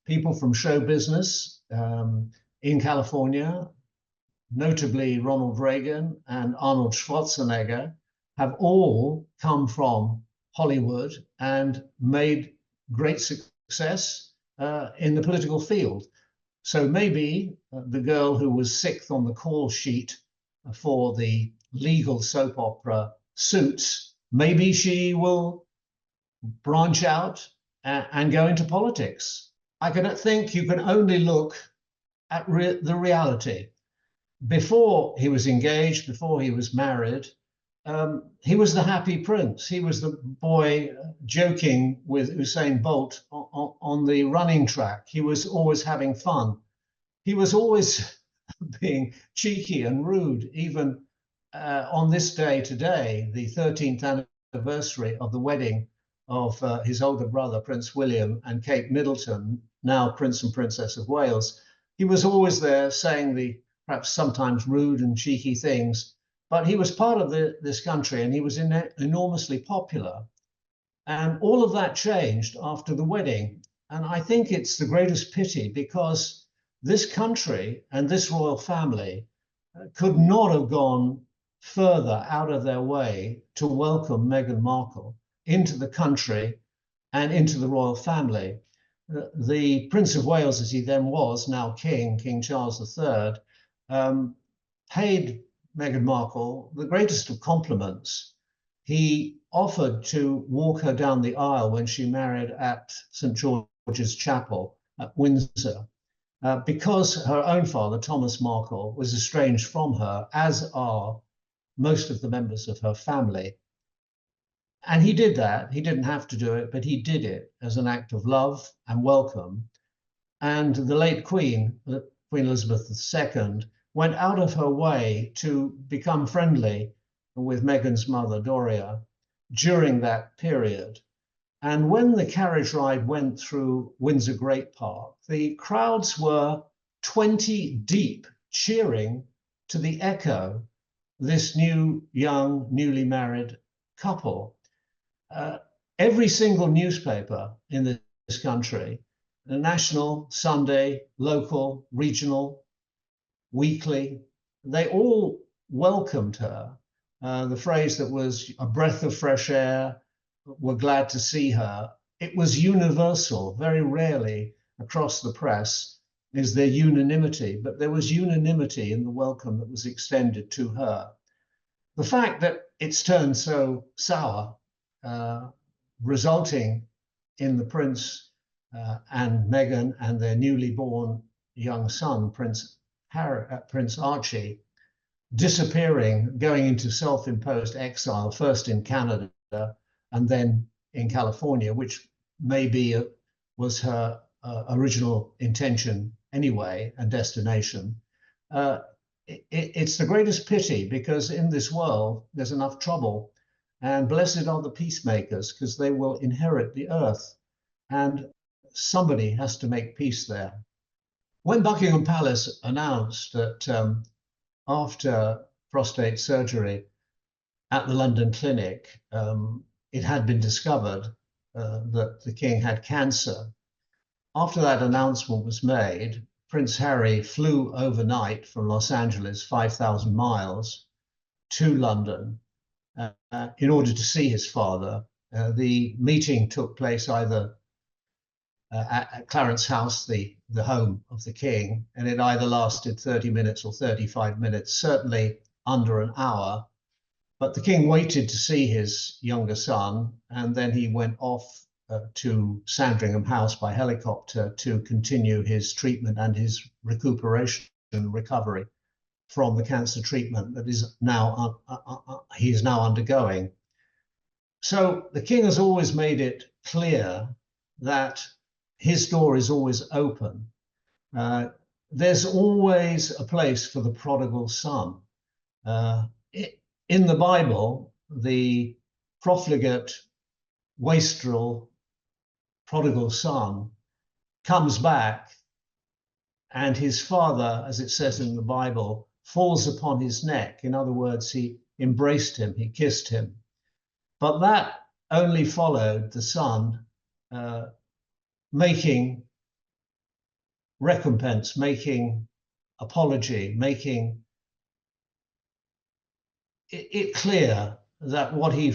people from show business in California, notably Ronald Reagan and Arnold Schwarzenegger, have all come from Hollywood and made great success in the political field. So maybe the girl who was sixth on the call sheet for the legal soap opera Suits, maybe she will branch out and go into politics. I think you can only look at the reality. Before he was engaged, before he was married, he was the happy prince. He was the boy joking with Usain Bolt on the running track. He was always having fun. He was always being cheeky and rude, even on this day today, the 13th anniversary of the wedding of his older brother, Prince William, and Kate Middleton, now Prince and Princess of Wales. He was always there saying the perhaps sometimes rude and cheeky things, but he was part of this country and he was enormously popular. And all of that changed after the wedding. And I think it's the greatest pity, because this country and this royal family could not have gone further out of their way to welcome Meghan Markle into the country and into the royal family. The Prince of Wales, as he then was, now King Charles III, paid Meghan Markle the greatest of compliments. He offered to walk her down the aisle when she married at St. George's Chapel at Windsor, because her own father, Thomas Markle, was estranged from her, as are most of the members of her family. And he did that. He didn't have to do it, but he did it as an act of love and welcome. And the late Queen Elizabeth II, went out of her way to become friendly with Meghan's mother, Doria, during that period. And when the carriage ride went through Windsor Great Park, the crowds were 20 deep, cheering to the echo this young, newly married couple. Every single newspaper in this country, the national, Sunday, local, regional, weekly, they all welcomed her. The phrase that was a breath of fresh air, we're glad to see her, it was universal. Very rarely across the press is there unanimity, but there was unanimity in the welcome that was extended to her. The fact that it's turned so sour, resulting in the Prince and Meghan and their newly born young son, Prince Archie, disappearing, going into self-imposed exile, first in Canada and then in California, which maybe was her original intention anyway and destination. It's the greatest pity, because in this world there's enough trouble, and blessed are the peacemakers, because they will inherit the earth, and somebody has to make peace there. When Buckingham Palace announced that after prostate surgery at the London clinic, it had been discovered that the king had cancer, after that announcement was made, Prince Harry flew overnight from Los Angeles, 5,000 miles, to London in order to see his father. The meeting took place either at Clarence House, the home of the king, and it either lasted 30 minutes or 35 minutes, certainly under an hour. But the king waited to see his younger son, and then he went off to Sandringham House by helicopter to continue his treatment and his recuperation and recovery from the cancer treatment that is now he's now undergoing. So the king has always made it clear that his door is always open. There's always a place for the prodigal son. In the Bible, the profligate, wastrel, prodigal son comes back, and his father, as it says in the Bible, falls upon his neck. In other words, he embraced him, he kissed him. But that only followed the son making recompense, making apology, making it clear that what he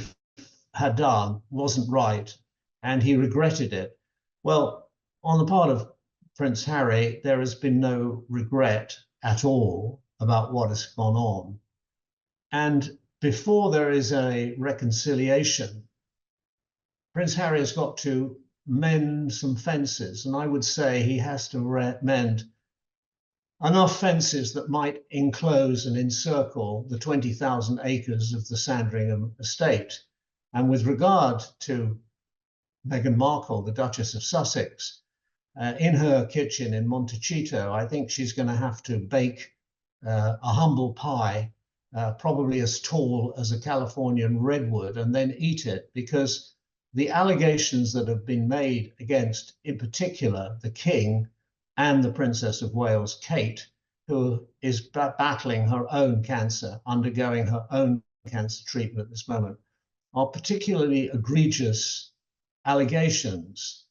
had done wasn't right and he regretted it. Well, on the part of Prince Harry, there has been no regret at all about what has gone on. And before there is a reconciliation, Prince Harry has got to mend some fences. And I would say he has to mend enough fences that might enclose and encircle the 20,000 acres of the Sandringham estate. And with regard to Meghan Markle, the Duchess of Sussex, in her kitchen in Montecito, I think she's going to have to bake a humble pie, probably as tall as a Californian redwood, and then eat it, because the allegations that have been made against, in particular, the King and the Princess of Wales, Kate, who is battling her own cancer, undergoing her own cancer treatment at this moment, are particularly egregious allegations.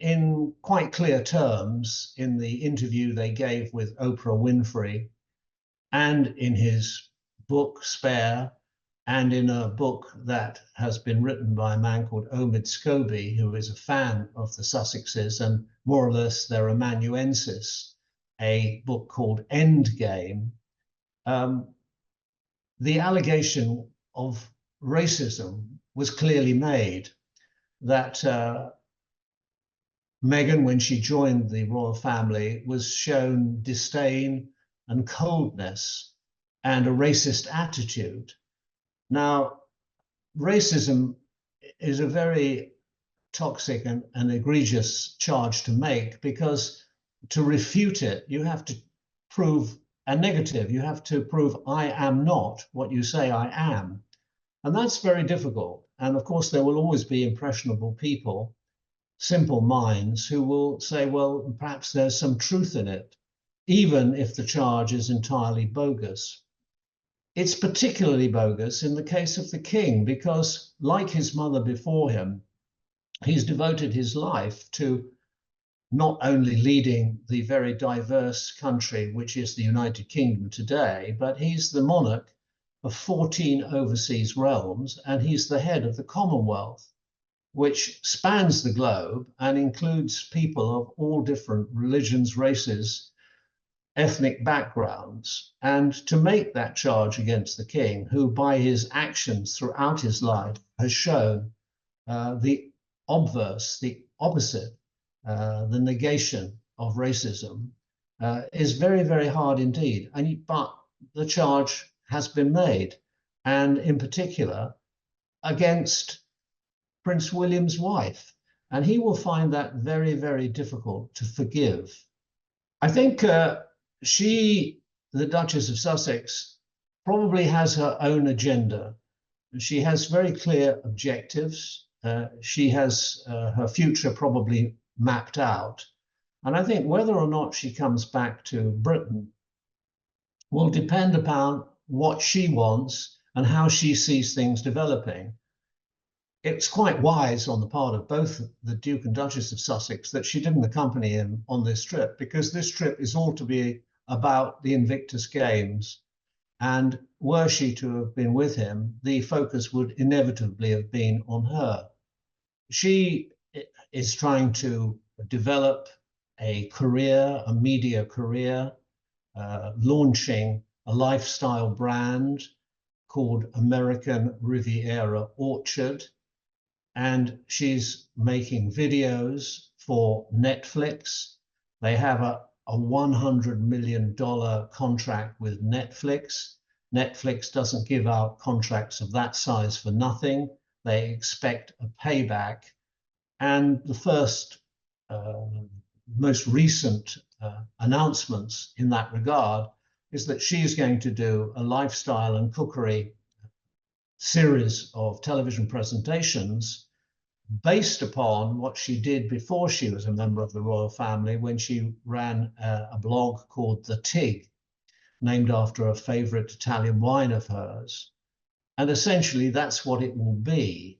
In quite clear terms, in the interview they gave with Oprah Winfrey, and in his book Spare, and in a book that has been written by a man called Omid Scobie, who is a fan of the Sussexes and more or less their amanuensis, a book called Endgame. The allegation of racism was clearly made, that Meghan, when she joined the royal family, was shown disdain and coldness and a racist attitude. Now, racism is a very toxic and egregious charge to make, because to refute it, you have to prove a negative. You have to prove, I am not what you say I am. And that's very difficult. And of course, there will always be impressionable people, simple minds, who will say, well, perhaps there's some truth in it, even if the charge is entirely bogus. It's particularly bogus in the case of the King, because, like his mother before him, he's devoted his life to not only leading the very diverse country which is the United Kingdom today, but he's the monarch of 14 overseas realms, and he's the head of the Commonwealth, which spans the globe and includes people of all different religions, races, ethnic backgrounds. And to make that charge against the King, who by his actions throughout his life has shown the obverse, the opposite, the negation of racism, is very, very hard indeed. But the charge has been made, and in particular against Prince William's wife. And he will find that very, very difficult to forgive. I think she, the Duchess of Sussex, probably has her own agenda. She has very clear objectives. She has her future probably mapped out. And I think whether or not she comes back to Britain will depend upon what she wants and how she sees things developing. It's quite wise on the part of both the Duke and Duchess of Sussex that she didn't accompany him on this trip, because this trip is all to be about the Invictus Games. And were she to have been with him, the focus would inevitably have been on her. She is trying to develop a career, a media career, launching a lifestyle brand called American Riviera Orchard. And she's making videos for Netflix. They have a $100 million contract with Netflix. Netflix doesn't give out contracts of that size for nothing. They expect a payback. And the first, most recent announcements in that regard is that she is going to do a lifestyle and cookery series of television presentations based upon what she did before she was a member of the royal family, when she ran a blog called The Tig, named after a favorite Italian wine of hers. And essentially that's what it will be.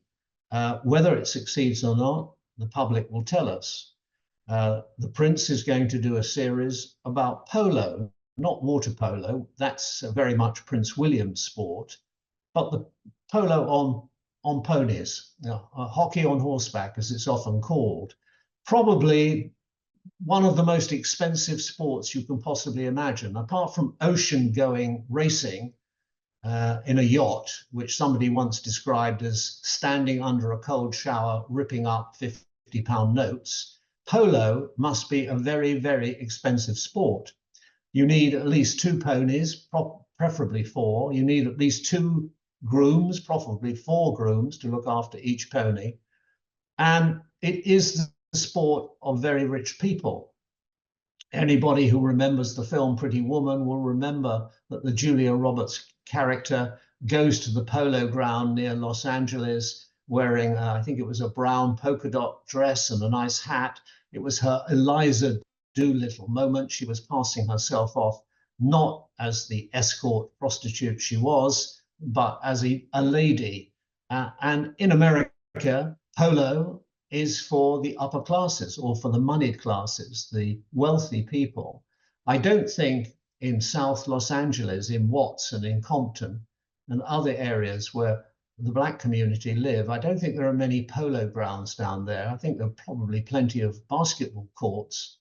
Whether it succeeds or not, the public will tell us. The Prince is going to do a series about polo, not water polo. That's very much Prince William's sport, but the polo on ponies, hockey on horseback, as it's often called. Probably one of the most expensive sports you can possibly imagine, apart from ocean-going racing in a yacht, which somebody once described as standing under a cold shower, ripping up 50-pound notes. Polo must be a very, very expensive sport. You need at least 2 ponies, preferably 4. You need at least 2 grooms, preferably 4 grooms, to look after each pony. And it is the sport of very rich people. Anybody who remembers the film Pretty Woman will remember that the Julia Roberts character goes to the polo ground near Los Angeles wearing, I think it was a brown polka dot dress and a nice hat. It was her Eliza Doolittle moment. She was passing herself off not as the escort prostitute she was, but as a lady. And in America, polo is for the upper classes or for the moneyed classes, the wealthy people. I don't think in South Los Angeles, in Watts and in Compton and other areas where the black community live, I don't think there are many polo grounds down there. I think there are probably plenty of basketball courts.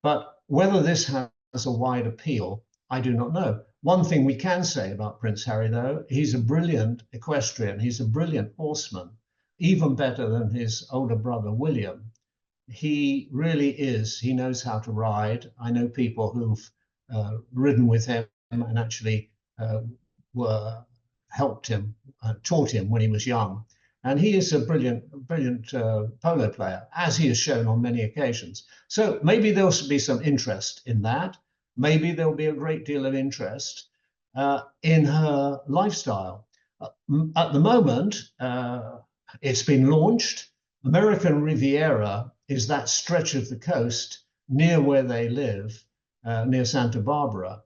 But whether this has a wide appeal, I do not know. One thing we can say about Prince Harry, though, he's a brilliant equestrian. He's a brilliant horseman, even better than his older brother, William. He really is. He knows how to ride. I know people who've ridden with him and actually helped him, taught him when he was young. And he is a brilliant polo player, as he has shown on many occasions. So maybe there'll be some interest in that. Maybe there'll be a great deal of interest in her lifestyle. At the moment, it's been launched. American Riviera is that stretch of the coast near where they live, near Santa Barbara.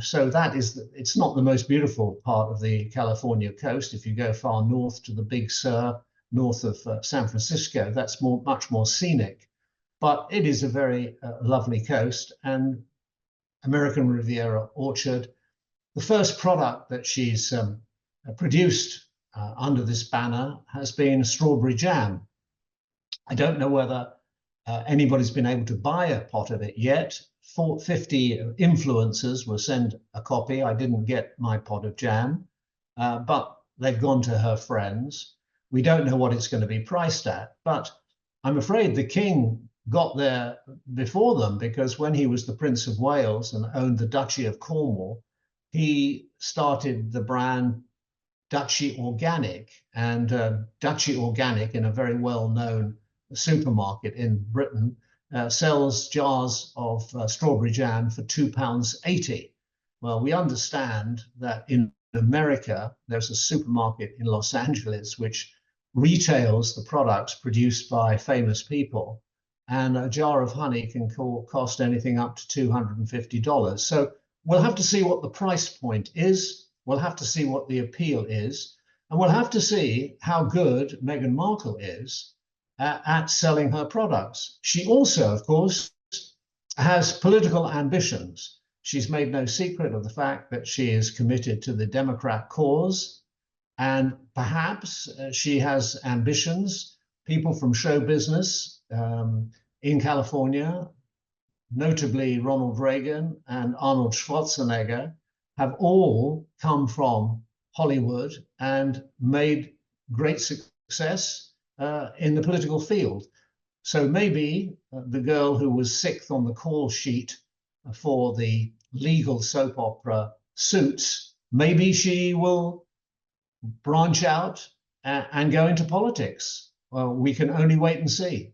So it's not the most beautiful part of the California coast. If you go far north to the Big Sur, north of San Francisco, that's much more scenic. But it is a very lovely coast. And American Riviera Orchard, the first product that she's produced under this banner has been strawberry jam. I don't know whether anybody's been able to buy a pot of it yet. 50 influencers will send a copy. I didn't get my pot of jam, but they've gone to her friends. We don't know what it's going to be priced at, but I'm afraid the king got there before them, because when he was the Prince of Wales and owned the Duchy of Cornwall, he started the brand Duchy Organic, and Duchy Organic, in a very well-known supermarket in Britain, sells jars of strawberry jam for £2.80. Well, we understand that in America, there's a supermarket in Los Angeles which retails the products produced by famous people, and a jar of honey can cost anything up to $250. So we'll have to see what the price point is. We'll have to see what the appeal is, and we'll have to see how good Meghan Markle is at selling her products. She also, of course, has political ambitions. She's made no secret of the fact that she is committed to the Democrat cause, and perhaps she has ambitions. People from show business in California, notably Ronald Reagan and Arnold Schwarzenegger, have all come from Hollywood and made great success in the political field. So maybe the girl who was 6th on the call sheet for the legal soap opera Suits, maybe she will branch out and go into politics. Well, we can only wait and see.